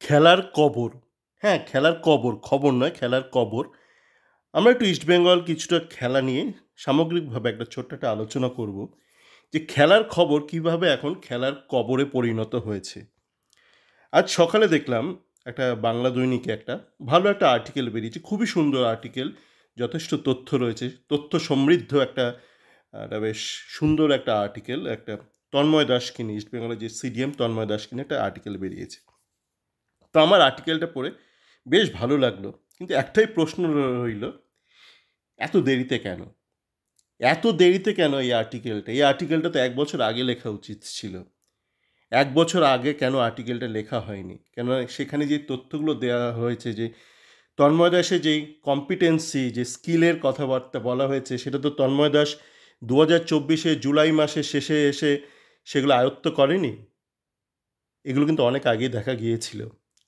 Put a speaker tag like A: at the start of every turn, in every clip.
A: খেলার কবর। হ্যাঁ, খেলার কবর, খবর নয়, খেলার কবর। আমরা একটু ইস্টবেঙ্গল কিছুটা খেলা নিয়ে সামগ্রিকভাবে একটা ছোট্ট একটা আলোচনা করব যে খেলার খবর কিভাবে এখন খেলার কবরে পরিণত হয়েছে। আজ সকালে দেখলাম একটা বাংলা দৈনিকে একটা ভালো একটা আর্টিকেল বেরিয়েছে। খুবই সুন্দর আর্টিকেল। যথেষ্ট তথ্য রয়েছে। তথ্য সমৃদ্ধ একটা বেশ সুন্দর একটা আর্টিকেল। একটা তন্ময় দাসকে নিয়ে ইস্টবেঙ্গলের যে সিডিএম তন্ময় দাসকে নিয়ে একটা আর্টিকেল বেরিয়েছে। তো আমার আর্টিকেলটা পড়ে বেশ ভালো লাগলো। কিন্তু একটাই প্রশ্ন রইল, এত দেরিতে কেন? এত দেরিতে কেন এই আর্টিকেলটা? এই আর্টিকেলটা তো ১ বছর আগে লেখা উচিত ছিল। ১ বছর আগে কেন আর্টিকেলটা লেখা হয়নি? কেননা সেখানে যে তথ্যগুলো দেওয়া হয়েছে, যে তন্ময় দাসের যেই কম্পিটেন্সি, যে স্কিলের কথাবার্তা বলা হয়েছে, সেটা তো তন্ময় দাস ২০২৪ জুলাই মাসের শেষে এসে সেগুলো আয়ত্ত করেনি। এগুলো কিন্তু অনেক আগেই দেখা গিয়েছিল।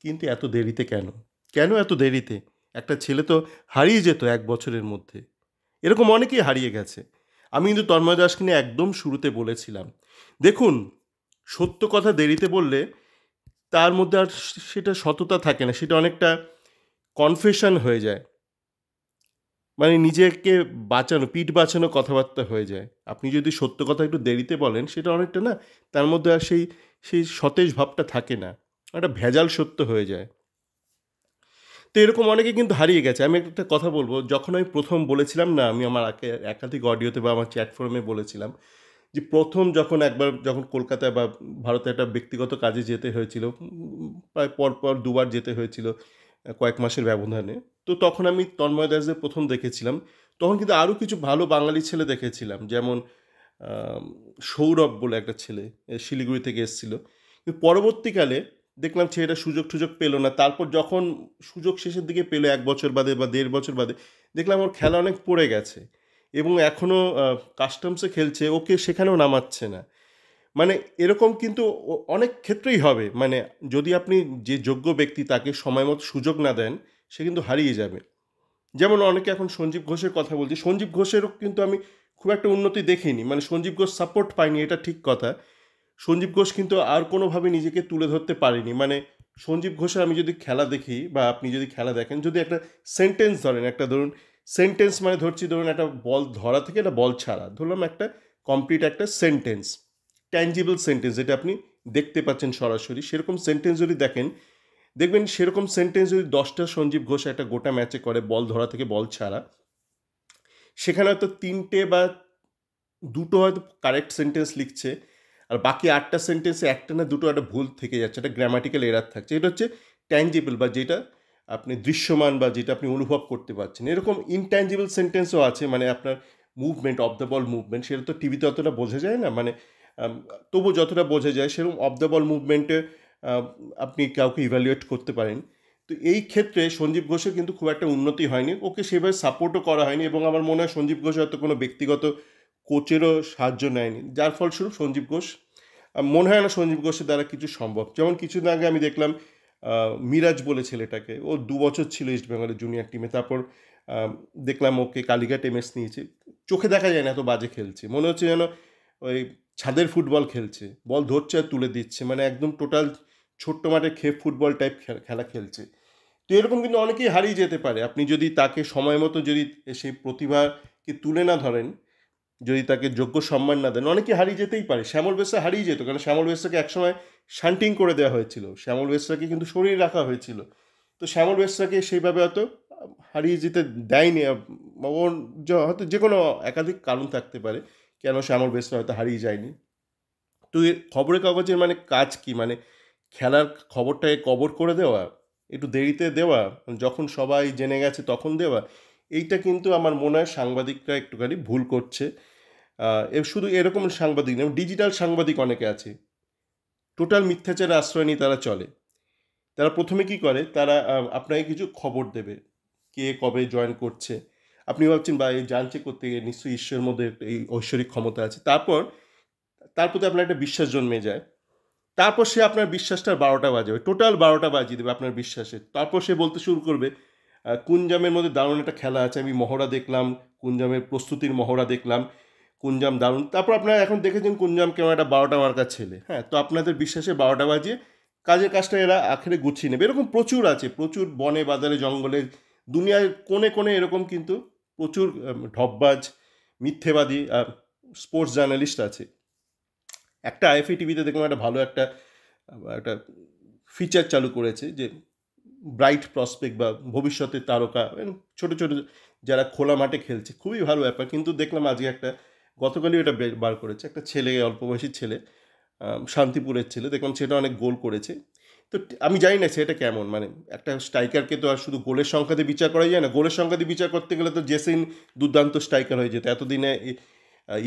A: কিন্তু এত দেরিতে কেন? কেন এত দেরিতে? একটা ছেলে তো হারিয়ে যেত ১ বছরের মধ্যে। এরকম অনেকেই হারিয়ে গেছে। আমি কিন্তু তন্ময় দাসকে নিয়ে একদম শুরুতে বলেছিলাম, দেখুন, সত্য কথা দেরিতে বললে তার মধ্যে আর সেটা সততা থাকে না। সেটা অনেকটা কনফেশন হয়ে যায়। মানে নিজেকে বাঁচানো, পিঠ বাঁচানো কথাবার্তা হয়ে যায়। আপনি যদি সত্য কথা একটু দেরিতে বলেন, সেটা অনেকটা না, তার মধ্যে আর সেই সতেজ ভাবটা থাকে না। একটা ভেজাল সত্য হয়ে যায়। তো এরকম অনেকে কিন্তু হারিয়ে গেছে। আমি একটা কথা বলব, যখন আমি ১ম বলেছিলাম না, আমি আমার একাধিক অডিওতে বা আমার চ্যাট ফোরামে বলেছিলাম যে ১ম যখন কলকাতায় বা ভারতে একটা ব্যক্তিগত কাজে যেতে হয়েছিল, প্রায় পরপর ২ বার যেতে হয়েছিল কয়েক মাসের ব্যবধানে। তো তখন আমি তন্ময় দাসদের ১ম দেখেছিলাম। তখন কিন্তু আরও কিছু ভালো বাঙালি ছেলে দেখেছিলাম। যেমন সৌরভ বলে একটা ছেলে শিলিগুড়ি থেকে এসেছিল। কিন্তু পরবর্তীকালে দেখলাম ছেলেটা সুযোগ-টুযোগ পেল না। তারপর যখন সুযোগ শেষের দিকে পেল ১ বছর বাদে বা ১.৫ বছর বাদে, দেখলাম ওর খেলা অনেক পড়ে গেছে এবং এখনও কাস্টমসে খেলছে, ওকে সেখানেও নামাচ্ছে না। মানে এরকম কিন্তু অনেক ক্ষেত্রেই হবে। মানে যদি আপনি যে যোগ্য ব্যক্তি তাকে সময়মতো সুযোগ না দেন, সে কিন্তু হারিয়ে যাবে। যেমন অনেকে এখন সঞ্জীব ঘোষের কথা বলছে। সঞ্জীব ঘোষেরও কিন্তু আমি খুব একটা উন্নতি দেখিনি। মানে সঞ্জীব ঘোষ সাপোর্ট পায়নি, এটা ঠিক কথা। সঞ্জীব ঘোষ কিন্তু আর কোনোভাবে নিজেকে তুলে ধরতে পারেনি। মানে সঞ্জীব ঘোষের আমি যদি খেলা দেখি বা আপনি যদি খেলা দেখেন, যদি একটা সেন্টেন্স ধরেন, একটা ধরুন সেন্টেন্স মানে ধরছি, ধরুন একটা বল ধরা থেকে একটা বল ছাড়া। ধরলাম একটা কমপ্লিট একটা সেন্টেন্স, ট্যানজিবল সেন্টেন্স যেটা আপনি দেখতে পাচ্ছেন সরাসরি। সেরকম সেন্টেন্স যদি দেখেন, দেখবেন সেরকম সেন্টেন্স যদি ১০টা সঞ্জীব ঘোষ একটা গোটা ম্যাচে করে, বল ধরা থেকে বল ছাড়া, সেখানে হয়তো ৩টে বা ২টো হয়তো কারেক্ট সেন্টেন্স লিখছে। আর বাকি ৮টা সেন্টেন্সে ১টা না ২টো একটা ভুল থেকে যাচ্ছে। একটা গ্রামাটিক্যাল এরার থাকছে। এটা হচ্ছে ট্যানজিবল বা যেটা আপনি দৃশ্যমান বা যেটা আপনি অনুভব করতে পারছেন। এরকম ইনট্যানজিবল সেন্টেন্সও আছে। মানে আপনার movement, of the ball movement, সেটা তো টিভিতে অতটা বোঝা যায় না। মানে তবুও যতটা বোঝা যায় সেরকম অফ দ্য বল মুভমেন্টে আ আপনি কাউকে ইভ্যালুয়েট করতে পারেন। তো এই ক্ষেত্রে সঞ্জীব ঘোষের কিন্তু খুব একটা উন্নতি হয়নি। ওকে সেভাবে সাপোর্টও করা হয়নি এবং আমার মনে হয় সঞ্জীব ঘোষ হয়তো কোনো ব্যক্তিগত কোচেরও সাহায্য নেয়নি। যার ফলস্বরূপ সঞ্জীব ঘোষ, মনে হয় না সঞ্জীব ঘোষের দ্বারা কিছু সম্ভব। যেমন কিছুদিন আগে আমি দেখলাম মিরাজ বলে ছেলেটাকে, ও ২ বছর ছিল ইস্টবেঙ্গলের জুনিয়র টিমে। তারপর আ দেখলাম ওকে কালীঘাট এমএস নিয়েছে। চোখে দেখা যায় না এত বাজে খেলছে। মনে হচ্ছে যেন ওই ছাদের ফুটবল খেলছে। বল ধরছে আর তুলে দিচ্ছে। মানে একদম টোটাল ছোট্ট মাঠে খেপ ফুটবল টাইপ খেলা খেলছে। তো এরকম কিন্তু অনেকেই হারিয়ে যেতে পারে। আপনি যদি তাকে সময় মতো যদি সেই প্রতিভাকে তুলে না ধরেন, যদি তাকে যোগ্য সম্মান না দেন, অনেকে হারিয়ে যেতেই পারে। শ্যামল বেসরা হারিয়ে যেত। কারণ শ্যামল বেসরাকে একসময় শান্টিং করে দেওয়া হয়েছিল। শ্যামল বেসরাকে কিন্তু সরিয়ে রাখা হয়েছিল। তো শ্যামল বেসরাকে সেইভাবে হয়তো হারিয়ে যেতে দেয়নি। ওর হয়তো যেকোনো একাধিক কারণ থাকতে পারে কেন শ্যামল বেসরা হয়তো হারিয়ে যায়নি। তো এর খবরের কাগজের মানে কাজ কি? মানে খেলার খবরটাকে কবর করে দেওয়া? একটু দেরিতে দেওয়া? যখন সবাই জেনে গেছে তখন দেওয়া? এইটা কিন্তু আমার মনে হয় সাংবাদিকরা একটুখানি ভুল করছে। শুধু এরকম সাংবাদিক নয়, ডিজিটাল সাংবাদিক অনেকে আছে। টোটাল মিথ্যাচারের আশ্রয় নিয়ে তারা চলে। তারা ১ম এ কি করে? তারা আপনাকে কিছু খবর দেবে। কে কবে জয়েন করছে। আপনি ভাবছেন বা এই জানছে কোত্থেকে? নিশ্চয়ই ঈশ্বরের মধ্যে এই ঐশ্বরিক ক্ষমতা আছে। তার প্রতি আপনার একটা বিশ্বাস জন্মে যায়। তারপর সে আপনার বিশ্বাসটার ১২টা বাজাবে। টোটাল ১২টা বাজিয়ে দেবে আপনার বিশ্বাসের। তারপর সে বলতে শুরু করবে, কুনজামের মধ্যে দারুণ একটা খেলা আছে। আমি মহড়া দেখলাম, কুনজামের প্রস্তুতির মহড়া দেখলাম। কুনজাম দারুণ। তারপর আপনারা এখন দেখেছেন কুনজাম কেমন একটা ১২টা মার্কা ছেলে। হ্যাঁ? তো আপনাদের বিশ্বাসে ১২টা বাজিয়ে কাজের কাজটা এরা আখেরে গুছিয়ে নেবে। এরকম প্রচুর আছে, প্রচুর বনে বাজারে জঙ্গলে দুনিয়ার কোণে কোণে এরকম কিন্তু প্রচুর ঢপবাজ মিথ্যেবাদী স্পোর্টস জার্নালিস্ট আছে। একটা আইএফএ টিভিতে দেখলাম একটা ভালো একটা একটা ফিচার চালু করেছে যে ব্রাইট প্রসপেক্ট বা ভবিষ্যতের তারকা, ছোট ছোট যারা খোলা মাঠে খেলছে, খুবই ভালো ব্যাপার। কিন্তু দেখলাম আজকে একটা, গতকালই এটা বার করেছে, একটা ছেলে, অল্প বয়সী ছেলে, শান্তিপুরের ছেলে, দেখলাম সেটা অনেক গোল করেছে। তো আমি জানি না সেটা কেমন, মানে একটা স্ট্রাইকারকে তো আর শুধু গোলের সংখ্যাতে বিচার করা যায় না। গোলের সংখ্যাতে বিচার করতে গেলে তো জেসিন দুর্দান্ত স্ট্রাইকার হয়ে যেত, এতদিনে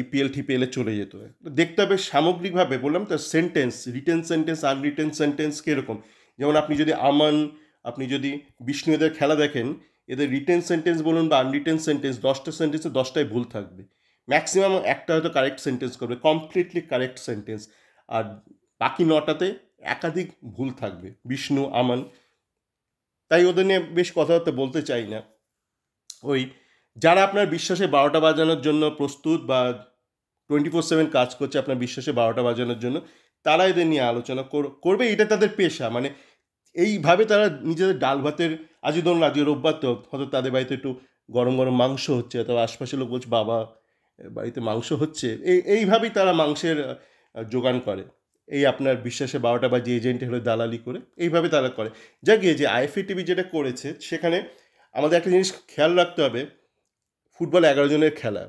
A: ইপিএল টিপিএলে চলে যেত। দেখতে হবে সামগ্রিকভাবে, বললাম তো, sentence, written sentence, unwritten sentence কীরকম। যেমন আপনি যদি আমান, আপনি যদি বিষ্ণু এদের খেলা দেখেন, এদের রিটেন সেন্টেন্স বলুন বা আনরিটেন সেন্টেন্স, 10টা সেন্টেন্সে 10টাই ভুল থাকবে। ম্যাক্সিমাম একটা হয়তো কারেক্ট সেন্টেন্স করবে, কমপ্লিটলি কারেক্ট সেন্টেন্স, আর বাকি 9টাতে একাধিক ভুল থাকবে, বিষ্ণু, আমান। তাই ওদের নিয়ে বেশ কথাবার্তা বলতে চাই না। ওই যারা আপনার বিশ্বাসে 12টা বাজানোর জন্য প্রস্তুত বা 24/7 কাজ করছে আপনার বিশ্বাসে 12টা বাজানোর জন্য, তারা এদের নিয়ে আলোচনা করবে, এটা তাদের পেশা। মানে এইভাবে তারা নিজেদের ডাল ভাতের, আজই ধরুন আজকে রোববার, তো হয়তো তাদের বাড়িতে একটু গরম গরম মাংস হচ্ছে, তবে আশপাশের লোক বলছে বাবা বাড়িতে মাংস হচ্ছে, এইভাবেই তারা মাংসের জোগান করে। এই আপনার বিশ্বাসে 12টা বাজে এজেন্টের হলে দালালি করে এইভাবে তারা করে। যা গিয়ে যে আইএফএ টিভি যেটা করেছে, সেখানে আমাদের একটা জিনিস খেয়াল রাখতে হবে, ফুটবল 11 জনের খেলা।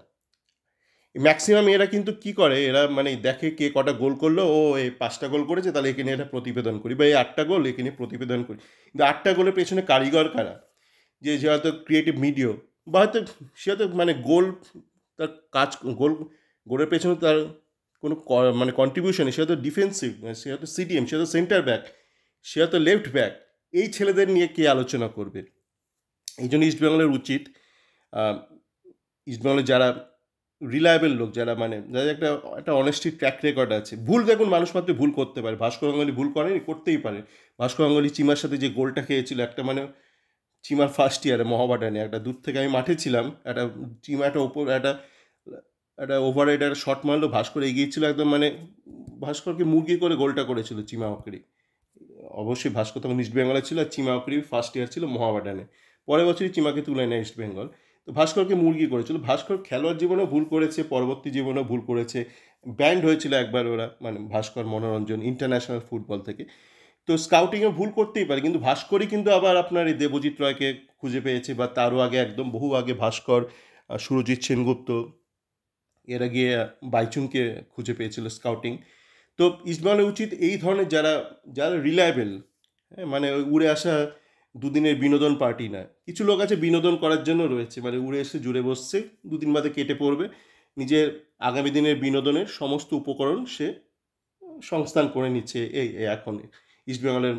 A: ম্যাক্সিমাম এরা কিন্তু কি করে, এরা মানে দেখে কে কটা গোল করলো, ও এই 5টা গোল করেছে, তাহলে একে নিয়ে এটা প্রতিবেদন করি, বা এই 8টা গোল একে নিয়ে প্রতিবেদন করি। কিন্তু 8টা গোলের পেছনে কারিগর কারা, যে হয়তো ক্রিয়েটিভ মিডিয়া, বা হয়তো সে হয়তো মানে গোল, তার কাজ, গোলের পেছনে তার কোনো মানে কন্ট্রিবিউশন, সে হয়তো ডিফেন্সিভ, সে হয়তো সিডিএম, সে হয়তো সেন্টার ব্যাক, সে হয়তো লেফট ব্যাক। এই ছেলেদের নিয়ে কে আলোচনা করবে? এই জন্য ইস্টবেঙ্গলের উচিত, ইস্টবেঙ্গলের যারা রিলায়েবল লোক, যারা মানে যাদের একটা একটা অনেস্টি ট্র্যাক রেকর্ড আছে, ভুল দেখুন, মানুষ মাত্র ভুল করতে পারে, ভাস্কর গাঙ্গুলি ভুল করেনি, করতেই পারে। ভাস্কর গাঙ্গুলি চিমার সাথে যে গোলটা খেয়েছিল, একটা মানে চিমার ফার্স্ট ইয়ারে মহাবাডানে, একটা দূর থেকে আমি মাঠে ছিলাম, একটা চিমা একটা ওপর একটা একটা ওভারে একটা শট মারলো, ভাস্কর এগিয়েছিল একদম, মানে ভাস্করকে মুরগি করে গোলটা করেছিল চিমা অকরি। অবশ্যই ভাস্কর তখন ইস্ট বেঙ্গলে ছিল, আর চিমা অকরি ফার্স্ট ইয়ার ছিল মহাবাডানে। পরের বছরই চিমাকে তুলে নেয় ইস্ট বেঙ্গল। তো ভাস্করকে মুরগি করেছিল। ভাস্কর খেলোয়াড় জীবনেও ভুল করেছে, পরবর্তী জীবনেও ভুল করেছে। ব্যান্ড হয়েছিল একবার ওরা, মানে ভাস্কর মনোরঞ্জন ইন্টারন্যাশনাল ফুটবল থেকে। তো স্কাউটিংয়ে ভুল করতেই পারে, কিন্তু ভাস্করই কিন্তু আবার আপনার এই দেবজিৎ রায়কে খুঁজে পেয়েছে, বা তারও আগে, একদম বহু আগে ভাস্কর, সুরজিৎ সেনগুপ্ত, এর আগে বাইচুংকে খুঁজে পেয়েছিল স্কাউটিং। তো ইস্টবেঙ্গলের উচিত এই ধরনের যারা যারা রিলায়েবল, হ্যাঁ, মানে ওই উড়ে আসা দুদিনের বিনোদন পার্টি না। কিছু লোক আছে বিনোদন করার জন্য রয়েছে, মানে উড়ে এসে জুড়ে বসছে, দুদিন বাদে কেটে পড়বে, নিজের আগামী দিনের বিনোদনের সমস্ত উপকরণ সে সংস্থান করে নিচ্ছে এই এখন ইস্টবেঙ্গলের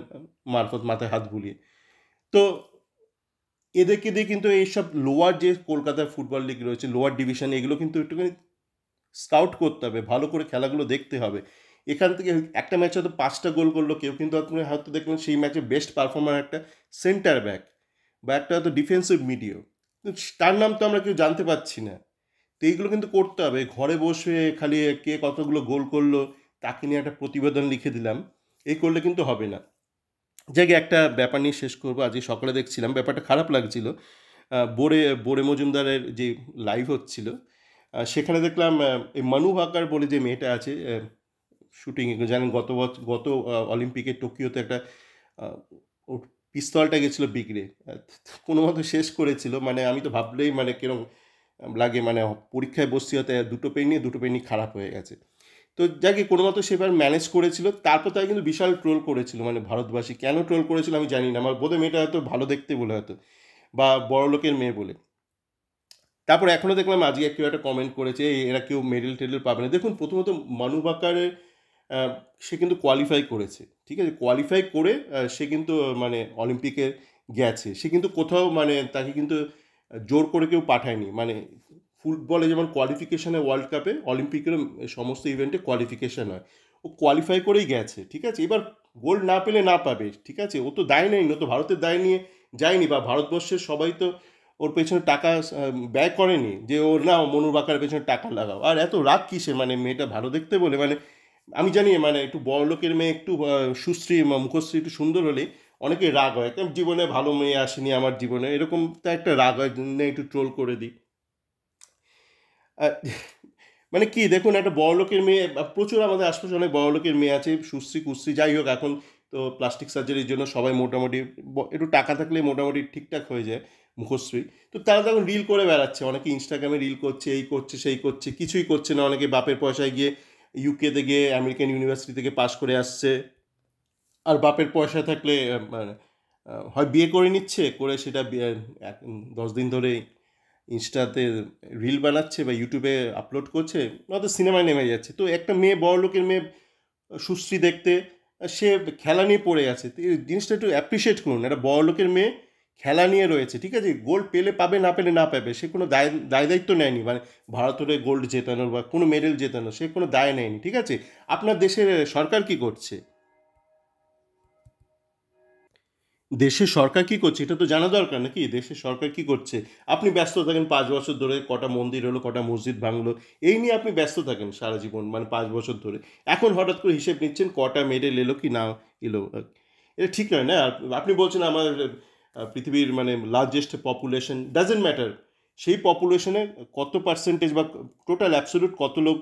A: মারফত, মাথায় হাত বুলিয়ে। তো এদেরকে দিয়ে কিন্তু এইসব লোয়ার যে কলকাতার ফুটবল লিগ রয়েছে, লোয়ার ডিভিশন, এগুলো কিন্তু একটুখানি স্কাউট করতে হবে, ভালো করে খেলাগুলো দেখতে হবে। এখান থেকে একটা ম্যাচে হয়তো 5টা গোল করলো কেউ, কিন্তু আপনি হয়তো দেখবেন সেই ম্যাচে বেস্ট পারফর্মার একটা সেন্টার ব্যাক, বা একটা হয়তো ডিফেন্সিভ মিডিও, তার নাম তো আমরা কেউ জানতে পারছি না। তো এইগুলো কিন্তু করতে হবে। ঘরে বসে খালি কে কতগুলো গোল করলো তাকে নিয়ে একটা প্রতিবেদন লিখে দিলাম, এই করলে কিন্তু হবে না। জায়গায় একটা ব্যাপার নিয়ে শেষ করবো। আজকে সকালে দেখছিলাম, ব্যাপারটা খারাপ লাগছিল। বোরে মজুমদারের যে লাইভ হচ্ছিল, সেখানে দেখলাম এই মানু ভাকার বলে যে মেয়েটা আছে, শুটিং জানেন, গত অলিম্পিকে টোকিওতে একটা ওর পিস্তলটা গেছিলো বিগড়ে, কোনো মতো শেষ করেছিল। মানে আমি তো ভাবলেই মানে কিরম লাগে, মানে পরীক্ষায় বসছি হতে দুটো পেনই খারাপ হয়ে গেছে। তো যাকে কোনো মতো সেবার ম্যানেজ করেছিল, তারপর তাই কিন্তু বিশাল ট্রোল করেছিল, মানে ভারতবাসী কেন ট্রোল করেছিল আমি জানি না, আমার বোধহয় মেয়েটা হয়তো ভালো দেখতে বলে, হয়তো বা বড় লোকের মেয়ে বলে। তারপর এখনও দেখলাম আজকে কেউ একটা কমেন্ট করেছে এরা কেউ মেডেল টেডেল পাবে না। দেখুন, প্রথমত মানু বাকারের সে কিন্তু কোয়ালিফাই করেছে, ঠিক আছে, কোয়ালিফাই করে সে কিন্তু মানে অলিম্পিকে গেছে, সে কিন্তু কোথাও মানে তাকে কিন্তু জোর করে কেউ পাঠায়নি। মানে ফুটবলে যেমন কোয়ালিফিকেশানে ওয়ার্ল্ড কাপে, অলিম্পিকেরও সমস্ত ইভেন্টে কোয়ালিফিকেশান হয়, ও কোয়ালিফাই করেই গেছে, ঠিক আছে। এবার গোল্ড না পেলে না পাবে, ঠিক আছে, ও তো দায় নেই, ও তো ভারতের দায় নিয়ে যায়নি, বা ভারতবর্ষের সবাই তো ওর পেছনে টাকা ব্যয় করেনি যে ওর না মনুর বাঁকার পেছনে টাকা লাগাও। আর এত রাগ কিসে, মানে মেয়েটা ভালো দেখতে বলে, মানে আমি জানি মানে একটু বড়লোকের মেয়ে একটু সুশ্রী মুখশ্রী একটু সুন্দর হলে অনেকে রাগ হয়, কেন জীবনে ভালো মেয়ে আসেনি আমার জীবনে, এরকম তা একটা রাগ হয়, জন্য একটু ট্রোল করে দিই। আহ, মানে কি দেখুন, একটা বড়লোকের মেয়ে প্রচুর আমাদের আশপাশে অনেক বড়লোকের মেয়ে আছে, সুশ্রী কুশ্রী যাই হোক, এখন তো প্লাস্টিক সার্জারির জন্য সবাই মোটামুটি একটু টাকা থাকলে মোটামুটি ঠিকঠাক হয়ে যায় মুখশ্রী। তো তারা তখন রিল করে বেড়াচ্ছে, অনেকে ইনস্টাগ্রামে রিল করছে, এই করছে সেই করছে, কিছুই করছে না, অনেকে বাপের পয়সায় গিয়ে ইউকেতে গিয়ে আমেরিকান ইউনিভার্সিটি থেকে পাশ করে আসছে। আর বাপের পয়সা থাকলে মানে হয় বিয়ে করে নিচ্ছে, করে সেটা 10 দিন ধরে ইনস্টাতে রিল বানাচ্ছে বা ইউটিউবে আপলোড করছে, নয়তো সিনেমায় নেমে যাচ্ছে। তো একটা মেয়ে, বড়লোকের মেয়ে, সুশ্রী দেখতে, সে খেলা নিয়ে পড়ে আছে। তো এই জিনিসটা একটু অ্যাপ্রিসিয়েট করুন, একটা বড়লোকের মেয়ে খেলা নিয়ে রয়েছে, ঠিক আছে, গোল্ড পেলে পাবে, না পেলে না পাবে, সে কোনো দায় দায়িত্ব নেয়নি, মানে ভারতের গোল্ড জেতানোর বা কোনো মেডেল জেতানোর সে কোনো দায় নেয়নি, ঠিক আছে। আপনার দেশের সরকার কি করছে? দেশের সরকার কি করছে এটা তো জানা দরকার নাকি? দেশের সরকার কি করছে? আপনি ব্যস্ত থাকেন 5 বছর ধরে, কটা মন্দির হলো, কটা মসজিদ ভাঙলো, এই নিয়ে আপনি ব্যস্ত থাকেন সারা জীবন, মানে 5 বছর ধরে। এখন হঠাৎ করে হিসেব নিচ্ছেন কটা মেডেল এলো কি না এলো। এটা ঠিক নয় না। আর আপনি বলছেন আমার পৃথিবীর মানে লার্জেস্ট পপুলেশন, ডাজেন্ট ম্যাটার সেই পপুলেশনে কত পার্সেন্টেজ বা টোটাল অ্যাবসলিউট কত লোক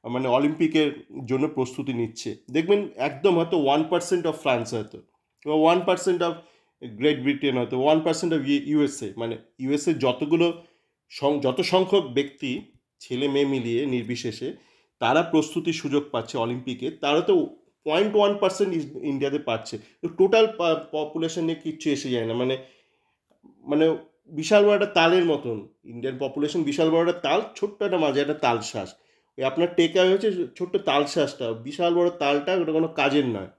A: মানে অলিম্পিকের জন্য প্রস্তুতি নিচ্ছে। দেখবেন একদম হয়তো 1% অফ ফ্রান্স, হয়তো 1% অফ গ্রেট ব্রিটেন, হয়তো 1% অফ ইউএসএ, মানে ইউএসএ যতগুলো যত সংখ্যক ব্যক্তি, ছেলে মেয়ে মিলিয়ে নির্বিশেষে, তারা প্রস্তুতির সুযোগ পাচ্ছে অলিম্পিকে, তারা তো 0.1% ইন্ডিয়াতে পাচ্ছে। তো টোটাল পপুলেশন নিয়ে কিচ্ছু এসে যায় না, মানে মানে বিশাল বড় একটা তালের মতন। ইন্ডিয়ান পপুলেশন বিশাল বড় একটা তাল, ছোট্ট একটা মাঝে একটা তালশ্বাস। ওই আপনার টেকা হয়েছে ছোট্ট তালশ্বাসটা, বিশাল বড় তালটা ওটা কোনো কাজের নয়।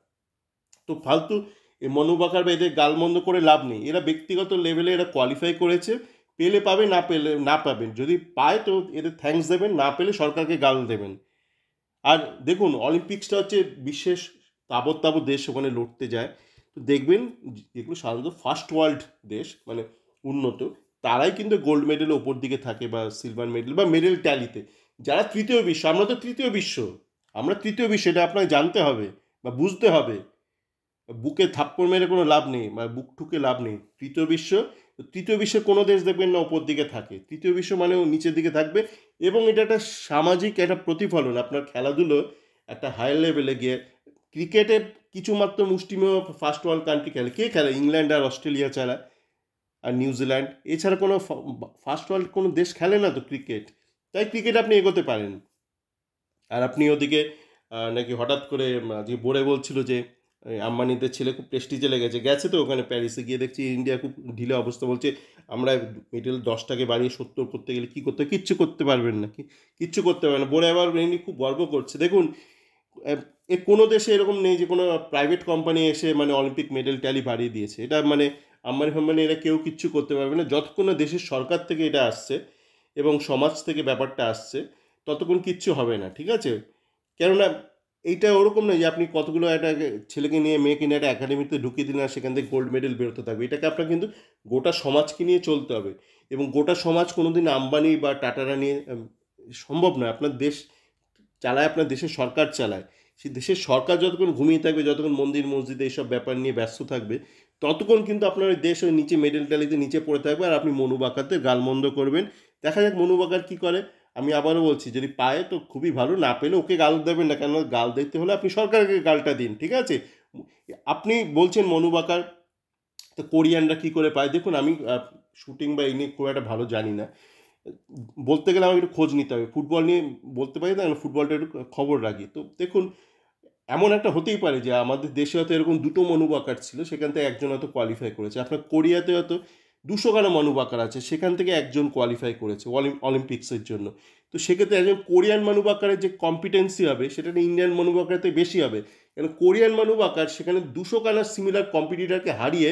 A: তো ফালতু এ মনুবাকার বা এদের গালমন্দ করে লাভ নেই। এরা ব্যক্তিগত লেভেলে এরা কোয়ালিফাই করেছে, পেলে পাবে, না পেলে না পাবেন, যদি পায় তো এদের থ্যাঙ্কস দেবেন, না পেলে সরকারকে গাল দেবেন। আর দেখুন, অলিম্পিক্সটা হচ্ছে বিশ্বের তাবৎ তাবৎ দেশ ওখানে লড়তে যায়। তো দেখবেন যেগুলো সাধারণত ফার্স্ট ওয়ার্ল্ড দেশ, মানে উন্নত, তারাই কিন্তু গোল্ড মেডেলের ওপর দিকে থাকে বা সিলভার মেডেল বা মেডেল ট্যালিতে। যারা তৃতীয় বিশ্ব, আমরা তো তৃতীয় বিশ্ব, আমরা তৃতীয় বিশ্ব, এটা আপনাকে জানতে হবে বা বুঝতে হবে। বুকে থাপ্পড় মেরে কোনো লাভ নেই বা বুক ঠুকে লাভ নেই। তৃতীয় বিশ্ব, তৃতীয় বিশ্বের কোনো দেশ দেখবেন না ওপর দিকে থাকে, তৃতীয় বিশ্ব মানে ও নিচের দিকে থাকবে। এবং এটা একটা সামাজিক একটা প্রতিফলন, আপনার খেলাধুলো একটা হায়ার লেভেলে গিয়ে। ক্রিকেটে কিছু মাত্র মুষ্টিমেয় ফার্স্ট ওয়ার্ল্ড কান্ট্রি খেলে, কে খেলে? ইংল্যান্ড আর অস্ট্রেলিয়া ছাড়া, আর নিউজিল্যান্ড, এছাড়া কোনো ফার্স্ট ওয়ার্ল্ড কোনো দেশ খেলে না তো ক্রিকেট। তাই ক্রিকেট আপনি এগোতে পারেন। আর আপনি ওদিকে নাকি হঠাৎ করে আজকে বোরে বলছিল যে আম্বানিদের ছেলে খুব প্রেস্টিজে লেগেছে, গেছে তো ওখানে প্যারিসে, গিয়ে দেখছি ইন্ডিয়া খুব ঢিলে অবস্থা, বলছে আমরা মেডেল 10টাকে বাড়িয়ে 70 করতে গেলে কী করতে, কিচ্ছু করতে পারবেন না, কিচ্ছু করতে পারবেন না। বোরে আবার এমনি খুব গর্ব করছে। দেখুন, এ কোনো দেশে এরকম নেই যে কোনো প্রাইভেট কোম্পানি এসে মানে অলিম্পিক মেডেল ট্যালি বাড়িয়ে দিয়েছে। এটা মানে আম্বানি ফাম্বানি এরা কেউ কিচ্ছু করতে পারবে না, যতক্ষণ না দেশের সরকার থেকে এটা আসছে এবং সমাজ থেকে ব্যাপারটা আসছে, ততক্ষণ কিচ্ছু হবে না, ঠিক আছে। কেননা এইটা ওরকম নয় যে আপনি কতগুলো একটা ছেলেকে নিয়ে মেয়েকে নিয়ে একটা একাডেমিতে ঢুকিয়ে দিন আর সেখান থেকে গোল্ড মেডেল বেরোতে থাকবে। এটাকে আপনার কিন্তু গোটা সমাজকে নিয়ে চলতে হবে। এবং গোটা সমাজ কোনোদিন আম্বানি বা টাটারা নিয়ে সম্ভব নয়। আপনার দেশ চালায়, আপনার দেশের সরকার চালায়। সেই দেশের সরকার যতক্ষণ ঘুমিয়ে থাকবে, যতক্ষণ মন্দির মসজিদ এইসব ব্যাপার নিয়ে ব্যস্ত থাকবে, ততক্ষণ কিন্তু আপনার ওই দেশ ওই নিচে মেডেল ট্যালিতে নিচে পড়ে থাকবে, আর আপনি মনু বাঁকাতে গালমন্দ করবেন। দেখা যাক মনু বাঁকার কী করে। আমি আবারও বলছি, যদি পায় তো খুবই ভালো, না পেলে ওকে গাল দেবেন না, কেন গাল দিতে হলে আপনি সরকারকে গালটা দিন, ঠিক আছে। আপনি বলছেন মনু বাঁকার, তো কোরিয়ানরা কী করে পায়? দেখুন, আমি শুটিং বা এই নিয়ে খুব একটা ভালো জানি না, বলতে গেলে আমাকে একটু খোঁজ নিতে হবে। ফুটবল নিয়ে বলতে পারি না, ফুটবলটা একটু খবর রাখি। তো দেখুন, এমন একটা হতেই পারে যে আমাদের দেশে হয়তো এরকম দুটো মনু বাকার ছিল, সেখান থেকে একজন হয়তো কোয়ালিফাই করেছে। আপনার কোরিয়াতে হয়তো 200 খানা মনু বাকার আছে, সেখান থেকে একজন কোয়ালিফাই করেছে অলিম্পিক্সের জন্য। তো সেক্ষেত্রে একজন কোরিয়ান মনু বাকারের যে কম্পিটেন্সি হবে, সেটা ইন্ডিয়ান মনু বাকারতে বেশি হবে। কারণ কোরিয়ান মনু বাকার সেখানে 200 খানার সিমিলার কম্পিটিটারকে হারিয়ে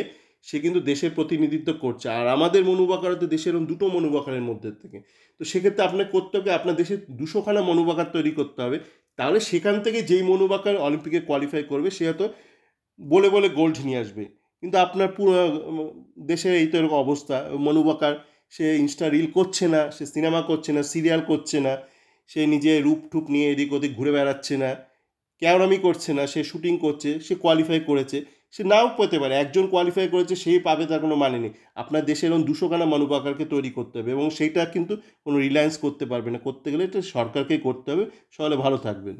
A: সে কিন্তু দেশের প্রতিনিধিত্ব করছে। আর আমাদের মনু বাকার হয়তো দেশের এরকম দুটো মনু বাকারের মধ্যে থেকে। তো সেক্ষেত্রে আপনার করতে হবে, আপনার দেশে 200 খানা মনু বাকার তৈরি করতে হবে। তাহলে সেখান থেকে যেই মনু বাকার অলিম্পিকে কোয়ালিফাই করবে, সে হয়তো বলে বলে গোল্ড নিয়ে আসবে। কিন্তু আপনার পুরো দেশের এই তো এরকম অবস্থা, মনু বাকার সে ইনস্টা রিল করছে না, সে সিনেমা করছে না, সিরিয়াল করছে না, সে নিজে রূপ ঠুপ নিয়ে এদিক ওদিক ঘুরে বেড়াচ্ছে না, কেওড়ামি করছে না, সে শুটিং করছে, সে কোয়ালিফাই করেছে, সে নাও পেতে পারে। একজন কোয়ালিফাই করেছে সেই পাবে তার কোনো মানে নেই। আপনার দেশে এরকম ২০০ খানা মনুকাকারকে তৈরি করতে হবে এবং সেইটা কিন্তু কোনো রিলায়েন্স করতে পারবে না। করতে গেলে এটা সরকারকেই করতে হবে। সকলে ভালো থাকবেন।